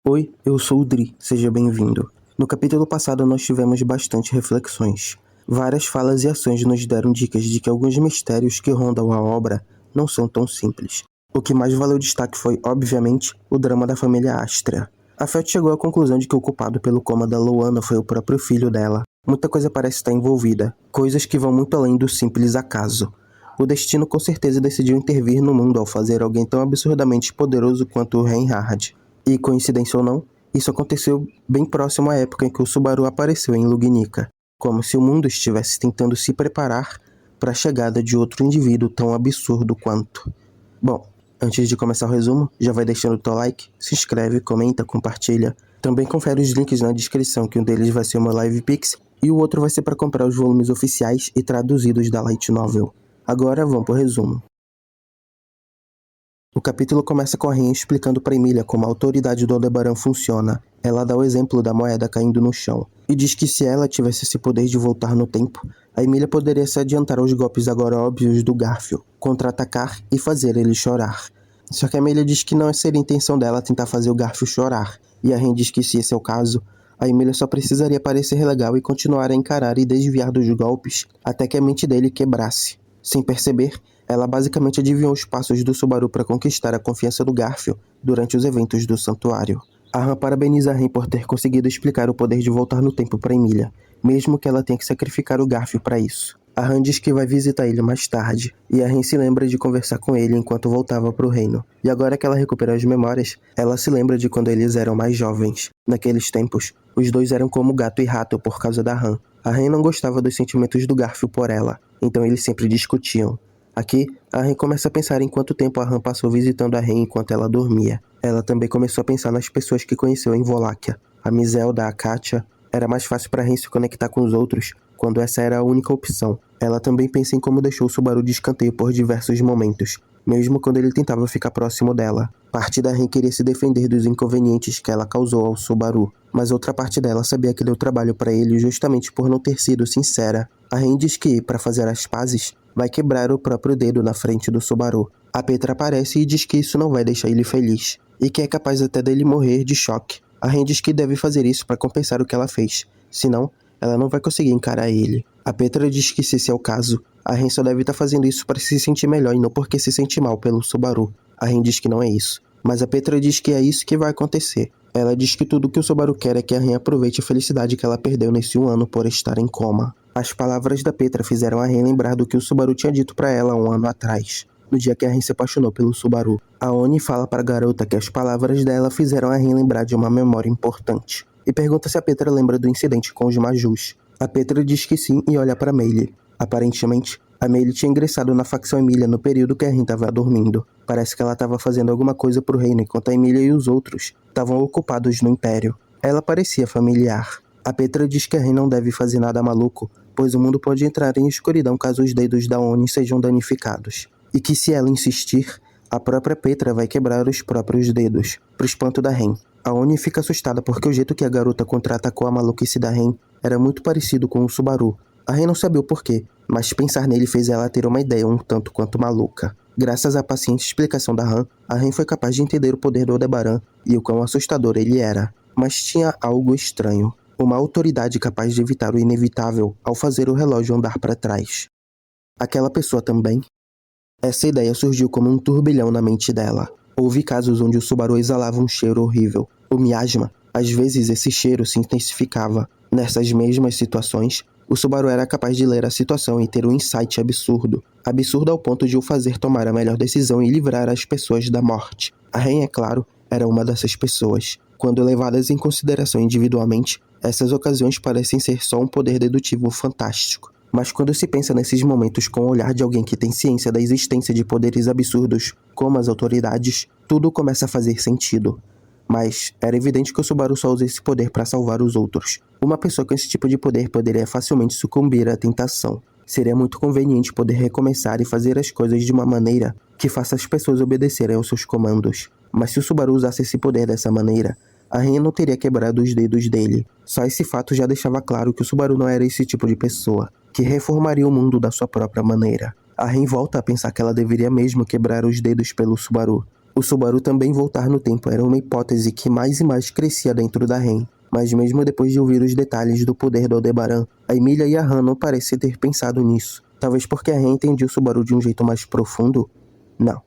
Oi, eu sou o Dri, seja bem-vindo. No capítulo passado nós tivemos bastante reflexões. Várias falas e ações nos deram dicas de que alguns mistérios que rondam a obra não são tão simples. O que mais valeu destaque foi, obviamente, o drama da família Astrea. A Felt chegou à conclusão de que o culpado pelo coma da Loana foi o próprio filho dela. Muita coisa parece estar envolvida, coisas que vão muito além do simples acaso. O destino com certeza decidiu intervir no mundo ao fazer alguém tão absurdamente poderoso quanto o Reinhard. E, coincidência ou não, isso aconteceu bem próximo à época em que o Subaru apareceu em Lugnica, como se o mundo estivesse tentando se preparar para a chegada de outro indivíduo tão absurdo quanto. Bom, antes de começar o resumo, já vai deixando o teu like, se inscreve, comenta, compartilha. Também confere os links na descrição, que um deles vai ser uma Live Pix e o outro vai ser para comprar os volumes oficiais e traduzidos da Light Novel. Agora vamos pro resumo. O capítulo começa com a Ren explicando para Emilia como a autoridade do Aldebaran funciona. Ela dá o exemplo da moeda caindo no chão e diz que se ela tivesse esse poder de voltar no tempo, a Emilia poderia se adiantar aos golpes agora óbvios do Garfio, contra-atacar e fazer ele chorar. Só que a Emilia diz que não seria a intenção dela tentar fazer o Garfio chorar, e a Ren diz que se esse é o caso, a Emilia só precisaria parecer legal e continuar a encarar e desviar dos golpes até que a mente dele quebrasse. Sem perceber, ela basicamente adivinhou os passos do Subaru para conquistar a confiança do Garfio durante os eventos do santuário. A Han parabeniza a Ren por ter conseguido explicar o poder de voltar no tempo para Emilia, mesmo que ela tenha que sacrificar o Garfio para isso. A Han diz que vai visitar ele mais tarde, e a Ren se lembra de conversar com ele enquanto voltava para o reino. E agora que ela recupera as memórias, ela se lembra de quando eles eram mais jovens. Naqueles tempos, os dois eram como gato e rato por causa da Han. A Ren não gostava dos sentimentos do Garfio por ela, então eles sempre discutiam. Aqui, a Ren começa a pensar em quanto tempo a Han passou visitando a Ren enquanto ela dormia. Ela também começou a pensar nas pessoas que conheceu em Voláquia. A Mizelda, a Katia. Era mais fácil para a Ren se conectar com os outros, quando essa era a única opção. Ela também pensa em como deixou o Subaru de escanteio por diversos momentos, mesmo quando ele tentava ficar próximo dela. Parte da Ren queria se defender dos inconvenientes que ela causou ao Subaru, mas outra parte dela sabia que deu trabalho para ele justamente por não ter sido sincera. A Ren diz que, para fazer as pazes, vai quebrar o próprio dedo na frente do Subaru. A Petra aparece e diz que isso não vai deixar ele feliz, e que é capaz até dele morrer de choque. A Ren diz que deve fazer isso para compensar o que ela fez, senão ela não vai conseguir encarar ele. A Petra diz que se esse é o caso, a Ren só deve estar fazendo isso para se sentir melhor e não porque se sente mal pelo Subaru. A Ren diz que não é isso, mas a Petra diz que é isso que vai acontecer. Ela diz que tudo que o Subaru quer é que a Ren aproveite a felicidade que ela perdeu nesse um ano por estar em coma. As palavras da Petra fizeram a Ren lembrar do que o Subaru tinha dito para ela um ano atrás, no dia que a Ren se apaixonou pelo Subaru. A Oni fala para a garota que as palavras dela fizeram a Ren lembrar de uma memória importante, e pergunta se a Petra lembra do incidente com os Majus. A Petra diz que sim e olha para Meili. Aparentemente, a Meili tinha ingressado na facção Emilia no período que a Ren estava dormindo. Parece que ela estava fazendo alguma coisa pro reino enquanto a Emilia e os outros estavam ocupados no Império. Ela parecia familiar. A Petra diz que a Ren não deve fazer nada maluco, pois o mundo pode entrar em escuridão caso os dedos da Oni sejam danificados. E que se ela insistir, a própria Petra vai quebrar os próprios dedos, pro espanto da Ren. A Oni fica assustada porque o jeito que a garota contra-atacou a maluquice da Ren era muito parecido com o Subaru. A Ren não sabia o porquê, mas pensar nele fez ela ter uma ideia um tanto quanto maluca. Graças à paciente explicação da Han, a Ren foi capaz de entender o poder do Aldebaran e o quão assustador ele era. Mas tinha algo estranho. Uma autoridade capaz de evitar o inevitável ao fazer o relógio andar para trás. Aquela pessoa também? Essa ideia surgiu como um turbilhão na mente dela. Houve casos onde o Subaru exalava um cheiro horrível, o miasma. Às vezes esse cheiro se intensificava. Nessas mesmas situações, o Subaru era capaz de ler a situação e ter um insight absurdo. Absurdo ao ponto de o fazer tomar a melhor decisão e livrar as pessoas da morte. A Ren, é claro, era uma dessas pessoas. Quando levadas em consideração individualmente, essas ocasiões parecem ser só um poder dedutivo fantástico. Mas quando se pensa nesses momentos com o olhar de alguém que tem ciência da existência de poderes absurdos, como as autoridades, tudo começa a fazer sentido. Mas era evidente que o Subaru só usa esse poder para salvar os outros. Uma pessoa com esse tipo de poder poderia facilmente sucumbir à tentação. Seria muito conveniente poder recomeçar e fazer as coisas de uma maneira que faça as pessoas obedecerem aos seus comandos. Mas se o Subaru usasse esse poder dessa maneira, a Ren não teria quebrado os dedos dele. Só esse fato já deixava claro que o Subaru não era esse tipo de pessoa, que reformaria o mundo da sua própria maneira. A Ren volta a pensar que ela deveria mesmo quebrar os dedos pelo Subaru. O Subaru também voltar no tempo era uma hipótese que mais e mais crescia dentro da REM. Mas mesmo depois de ouvir os detalhes do poder do Aldebaran, a Emilia e a Han não parecem ter pensado nisso. Talvez porque a REM entendia o Subaru de um jeito mais profundo? Não,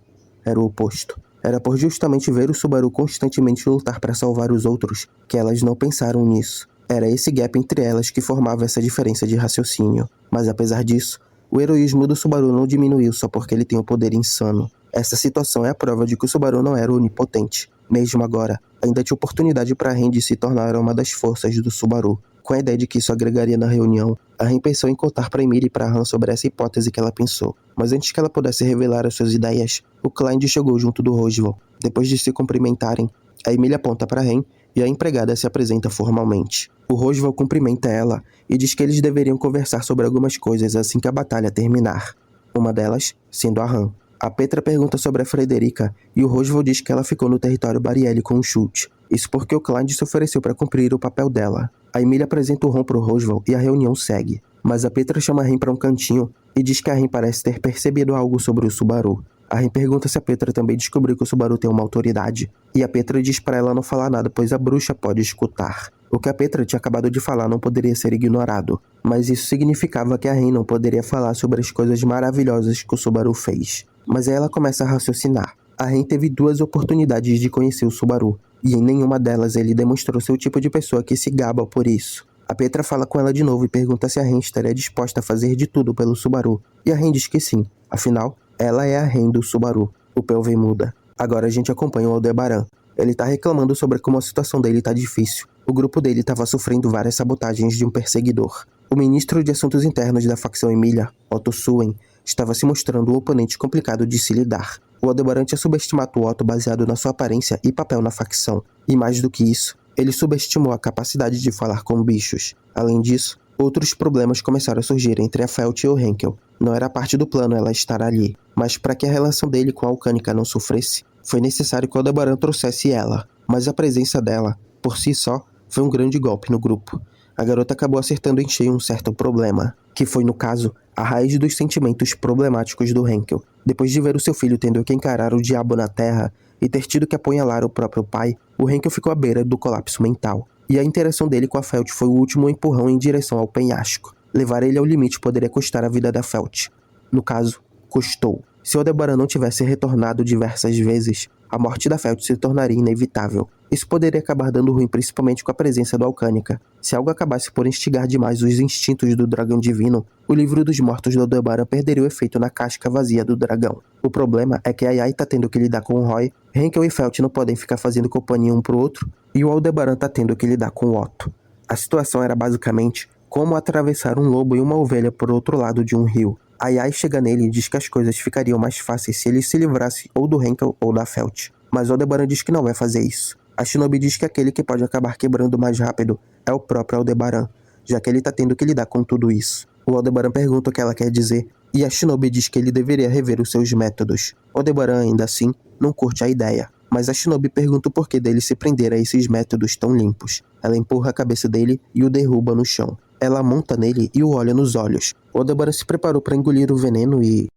era o oposto. Era por justamente ver o Subaru constantemente lutar para salvar os outros que elas não pensaram nisso. Era esse gap entre elas que formava essa diferença de raciocínio. Mas apesar disso, o heroísmo do Subaru não diminuiu só porque ele tem um poder insano. Essa situação é a prova de que o Subaru não era onipotente. Mesmo agora, ainda tinha oportunidade para a Ren de se tornar uma das forças do Subaru. Com a ideia de que isso agregaria na reunião, a Ren pensou em contar para Emilia e para Han sobre essa hipótese que ela pensou. Mas antes que ela pudesse revelar as suas ideias, o Clyde chegou junto do Roswell. Depois de se cumprimentarem, a Emilia aponta para a Ren e a empregada se apresenta formalmente. O Roswell cumprimenta ela e diz que eles deveriam conversar sobre algumas coisas assim que a batalha terminar. Uma delas sendo a Han. A Petra pergunta sobre a Frederica e o Roswell diz que ela ficou no território Barielle com um chute. Isso porque o Clyde se ofereceu para cumprir o papel dela. A Emilia apresenta o Ron pro Roswell e a reunião segue. Mas a Petra chama a Ren para um cantinho e diz que a Ren parece ter percebido algo sobre o Subaru. A Ren pergunta se a Petra também descobriu que o Subaru tem uma autoridade. E a Petra diz para ela não falar nada, pois a bruxa pode escutar. O que a Petra tinha acabado de falar não poderia ser ignorado. Mas isso significava que a Ren não poderia falar sobre as coisas maravilhosas que o Subaru fez. Mas aí ela começa a raciocinar. A Ren teve 2 oportunidades de conhecer o Subaru, e em nenhuma delas ele demonstrou ser o tipo de pessoa que se gaba por isso. A Petra fala com ela de novo e pergunta se a Ren estaria disposta a fazer de tudo pelo Subaru, e a Ren diz que sim, afinal, ela é a Ren do Subaru. O POV muda. Agora a gente acompanha o Aldebaran. Ele tá reclamando sobre como a situação dele tá difícil. O grupo dele estava sofrendo várias sabotagens de um perseguidor. O ministro de Assuntos Internos da facção Emilia, Otto Suen, estava se mostrando um oponente complicado de se lidar. O Aldebaran tinha subestimado o Otto baseado na sua aparência e papel na facção, e mais do que isso, ele subestimou a capacidade de falar com bichos. Além disso, outros problemas começaram a surgir entre a Felt e o Henkel. Não era parte do plano ela estar ali, mas para que a relação dele com a Alcânica não sofresse, foi necessário que o Aldebaran trouxesse ela, mas a presença dela, por si só, foi um grande golpe no grupo. A garota acabou acertando em cheio um certo problema, que foi, no caso, a raiz dos sentimentos problemáticos do Henkel. Depois de ver o seu filho tendo que encarar o diabo na terra e ter tido que apunhalar o próprio pai, o Henkel ficou à beira do colapso mental. E a interação dele com a Felt foi o último empurrão em direção ao penhasco. Levar ele ao limite poderia custar a vida da Felt. No caso, custou. Se o Aldebaran não tivesse retornado diversas vezes, a morte da Felt se tornaria inevitável. Isso poderia acabar dando ruim principalmente com a presença do Alcânica. Se algo acabasse por instigar demais os instintos do dragão divino, o livro dos mortos do Aldebaran perderia o efeito na casca vazia do dragão. O problema é que a Yai tá tendo que lidar com o Roy, Henkel e Felt não podem ficar fazendo companhia um pro outro, e o Aldebaran tá tendo que lidar com o Otto. A situação era basicamente como atravessar um lobo e uma ovelha por outro lado de um rio. A Yai chega nele e diz que as coisas ficariam mais fáceis se ele se livrasse ou do Henkel ou da Felt. Mas o Aldebaran diz que não vai fazer isso. A Shinobi diz que aquele que pode acabar quebrando mais rápido é o próprio Aldebaran, já que ele tá tendo que lidar com tudo isso. O Aldebaran pergunta o que ela quer dizer, e a Shinobi diz que ele deveria rever os seus métodos. O Aldebaran, ainda assim, não curte a ideia, mas a Shinobi pergunta o porquê dele se prender a esses métodos tão limpos. Ela empurra a cabeça dele e o derruba no chão. Ela monta nele e o olha nos olhos. O Aldebaran se preparou para engolir o veneno e...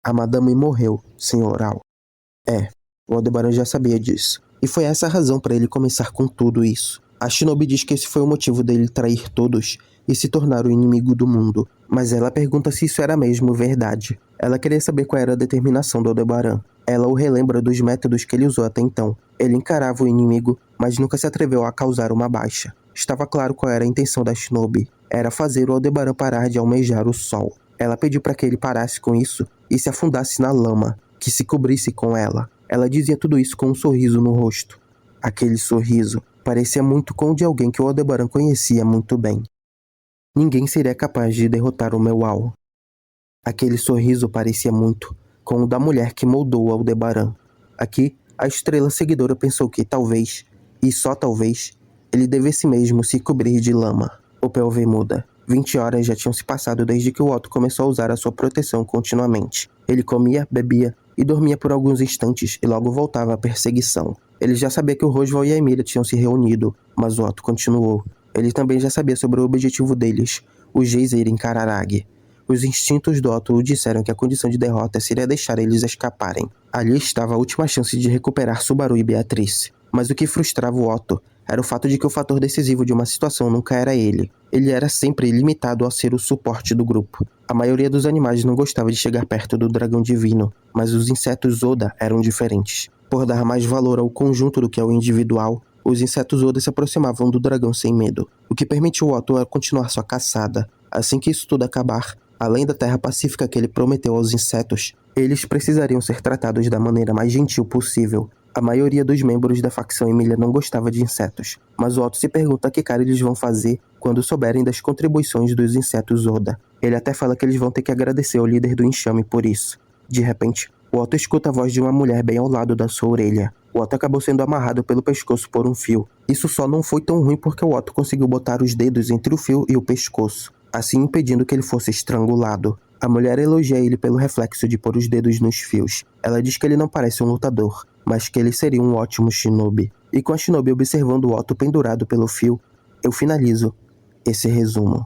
A madame morreu, Sr. Al. O Aldebaran já sabia disso. E foi essa a razão para ele começar com tudo isso. A Shinobi diz que esse foi o motivo dele trair todos e se tornar o inimigo do mundo. Mas ela pergunta se isso era mesmo verdade. Ela queria saber qual era a determinação do Aldebaran. Ela o relembra dos métodos que ele usou até então. Ele encarava o inimigo, mas nunca se atreveu a causar uma baixa. Estava claro qual era a intenção da Shinobi. Era fazer o Aldebaran parar de almejar o sol. Ela pediu para que ele parasse com isso e se afundasse na lama, que se cobrisse com ela. Ela dizia tudo isso com um sorriso no rosto. Aquele sorriso parecia muito com o de alguém que o Aldebaran conhecia muito bem. Ninguém seria capaz de derrotar o meu Al. Aquele sorriso parecia muito com o da mulher que moldou o Aldebaran. Aqui, a estrela seguidora pensou que talvez, e só talvez, ele devesse mesmo se cobrir de lama. O POV muda. 20 horas já tinham se passado desde que o Otto começou a usar a sua proteção continuamente. Ele comia, bebia e dormia por alguns instantes e logo voltava à perseguição. Ele já sabia que o Roswell e a Emilia tinham se reunido, mas o Otto continuou. Ele também já sabia sobre o objetivo deles, o geyser em Cararag. Os instintos do Otto o disseram que a condição de derrota seria deixar eles escaparem. Ali estava a última chance de recuperar Subaru e Beatrice. Mas o que frustrava o Otto era o fato de que o fator decisivo de uma situação nunca era ele. Ele era sempre limitado a ser o suporte do grupo. A maioria dos animais não gostava de chegar perto do dragão divino, mas os insetos Oda eram diferentes. Por dar mais valor ao conjunto do que ao individual, os insetos Oda se aproximavam do dragão sem medo, o que permitiu Otto a continuar sua caçada. Assim que isso tudo acabar, além da terra pacífica que ele prometeu aos insetos, eles precisariam ser tratados da maneira mais gentil possível. A maioria dos membros da facção Emília não gostava de insetos, mas o Otto se pergunta que cara eles vão fazer quando souberem das contribuições dos insetos Oda. Ele até fala que eles vão ter que agradecer ao líder do enxame por isso. De repente, o Otto escuta a voz de uma mulher bem ao lado da sua orelha. O Otto acabou sendo amarrado pelo pescoço por um fio. Isso só não foi tão ruim porque o Otto conseguiu botar os dedos entre o fio e o pescoço, assim impedindo que ele fosse estrangulado. A mulher elogia ele pelo reflexo de pôr os dedos nos fios. Ela diz que ele não parece um lutador, mas que ele seria um ótimo shinobi. E com a shinobi observando o Otto pendurado pelo fio, eu finalizo esse resumo.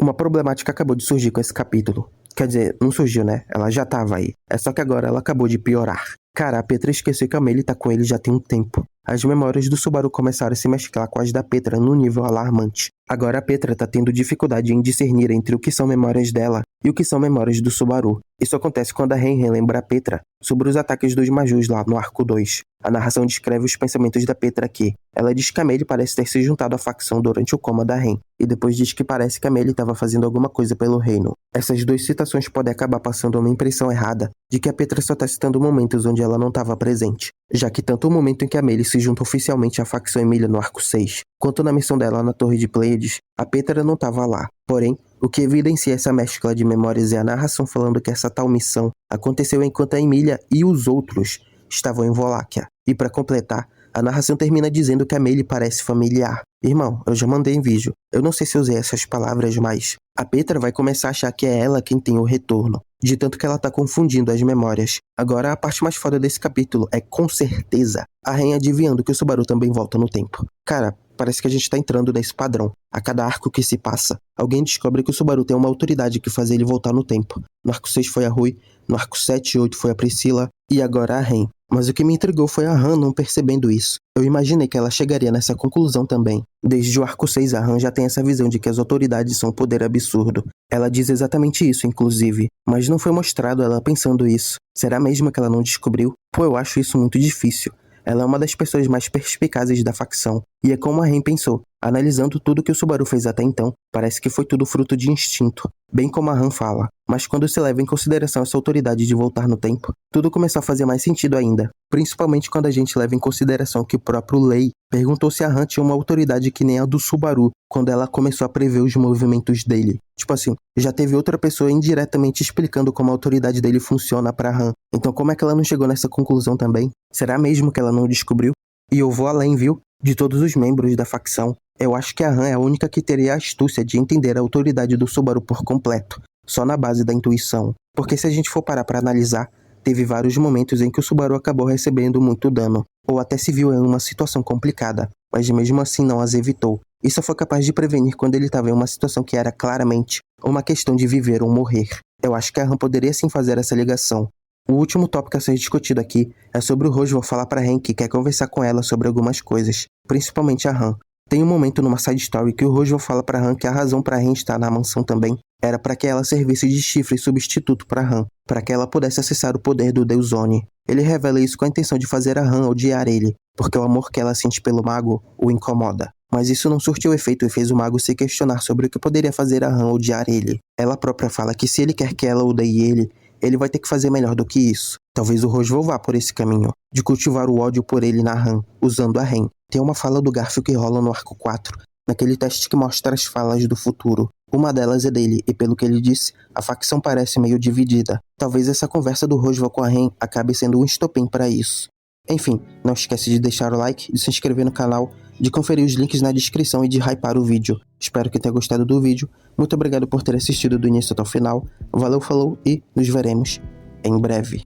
Uma problemática acabou de surgir com esse capítulo. Quer dizer, não surgiu, né? Ela já tava aí. É só que agora ela acabou de piorar. Cara, a Petra esqueceu que a Meili tá com ele já tem um tempo. As memórias do Subaru começaram a se mesclar com as da Petra num nível alarmante. Agora a Petra tá tendo dificuldade em discernir entre o que são memórias dela e o que são memórias do Subaru. Isso acontece quando a Ren relembra a Petra sobre os ataques dos Majus lá no arco 2. A narração descreve os pensamentos da Petra aqui. Ela diz que a Meili parece ter se juntado à facção durante o coma da Ren, e depois diz que parece que a Meili estava fazendo alguma coisa pelo reino. Essas duas citações podem acabar passando uma impressão errada de que a Petra só está citando momentos onde ela não estava presente, já que tanto o momento em que a Meili se junta oficialmente à facção Emília no arco 6, quanto na missão dela na Torre de Pleiades, a Petra não estava lá. Porém, o que evidencia essa mescla de memórias é a narração falando que essa tal missão aconteceu enquanto a Emília e os outros estavam em Voláquia. E para completar, a narração termina dizendo que a Meili parece familiar. Irmão, eu já mandei em vídeo. Eu não sei se usei essas palavras, mas a Petra vai começar a achar que é ela quem tem o retorno, de tanto que ela tá confundindo as memórias. Agora, a parte mais foda desse capítulo é, com certeza, a Ren adivinhando que o Subaru também volta no tempo. Cara, parece que a gente tá entrando nesse padrão. A cada arco que se passa, alguém descobre que o Subaru tem uma autoridade que faz ele voltar no tempo. No arco 6 foi a Rui, no arco 7 e 8 foi a Priscila, e agora a Ren. Mas o que me intrigou foi a Han não percebendo isso. Eu imaginei que ela chegaria nessa conclusão também. Desde o arco 6, a Han já tem essa visão de que as autoridades são um poder absurdo. Ela diz exatamente isso, inclusive. Mas não foi mostrado ela pensando isso. Será mesmo que ela não descobriu? Pô, eu acho isso muito difícil. Ela é uma das pessoas mais perspicazes da facção. E é como a Ren pensou. Analisando tudo que o Subaru fez até então, parece que foi tudo fruto de instinto. Bem como a Han fala. Mas quando se leva em consideração essa autoridade de voltar no tempo, tudo começou a fazer mais sentido ainda. Principalmente quando a gente leva em consideração que o próprio Lei perguntou se a Han tinha uma autoridade que nem a do Subaru, quando ela começou a prever os movimentos dele. Tipo assim, já teve outra pessoa indiretamente explicando como a autoridade dele funciona pra Han. Então como é que ela não chegou nessa conclusão também? Será mesmo que ela não descobriu? E eu vou além, viu? De todos os membros da facção, eu acho que a Han é a única que teria a astúcia de entender a autoridade do Subaru por completo, só na base da intuição. Porque se a gente for parar pra analisar, teve vários momentos em que o Subaru acabou recebendo muito dano, ou até se viu em uma situação complicada, mas mesmo assim não as evitou. E só foi capaz de prevenir quando ele estava em uma situação que era claramente uma questão de viver ou morrer. Eu acho que a Han poderia sim fazer essa ligação. O último tópico a ser discutido aqui é sobre o Roswell falar pra Ren que quer conversar com ela sobre algumas coisas, principalmente a Han. Tem um momento numa side story que o Roswell fala pra Han que a razão pra Ren estar na mansão também era para que ela servisse de chifre substituto pra Han, para que ela pudesse acessar o poder do Deus Oni. Ele revela isso com a intenção de fazer a Han odiar ele, porque o amor que ela sente pelo mago o incomoda. Mas isso não surtiu efeito e fez o mago se questionar sobre o que poderia fazer a Han odiar ele. Ela própria fala que se ele quer que ela odeie ele vai ter que fazer melhor do que isso. Talvez o Roswell vá por esse caminho, de cultivar o ódio por ele na Han, usando a Ren. Tem uma fala do Garfio que rola no arco 4, naquele teste que mostra as falas do futuro. Uma delas é dele, e pelo que ele disse, a facção parece meio dividida. Talvez essa conversa do Roswell com a Ren acabe sendo um estopim para isso. Enfim, não esquece de deixar o like, de se inscrever no canal, de conferir os links na descrição e de hypar o vídeo. Espero que tenha gostado do vídeo. Muito obrigado por ter assistido do início até o final. Valeu, falou e nos veremos em breve.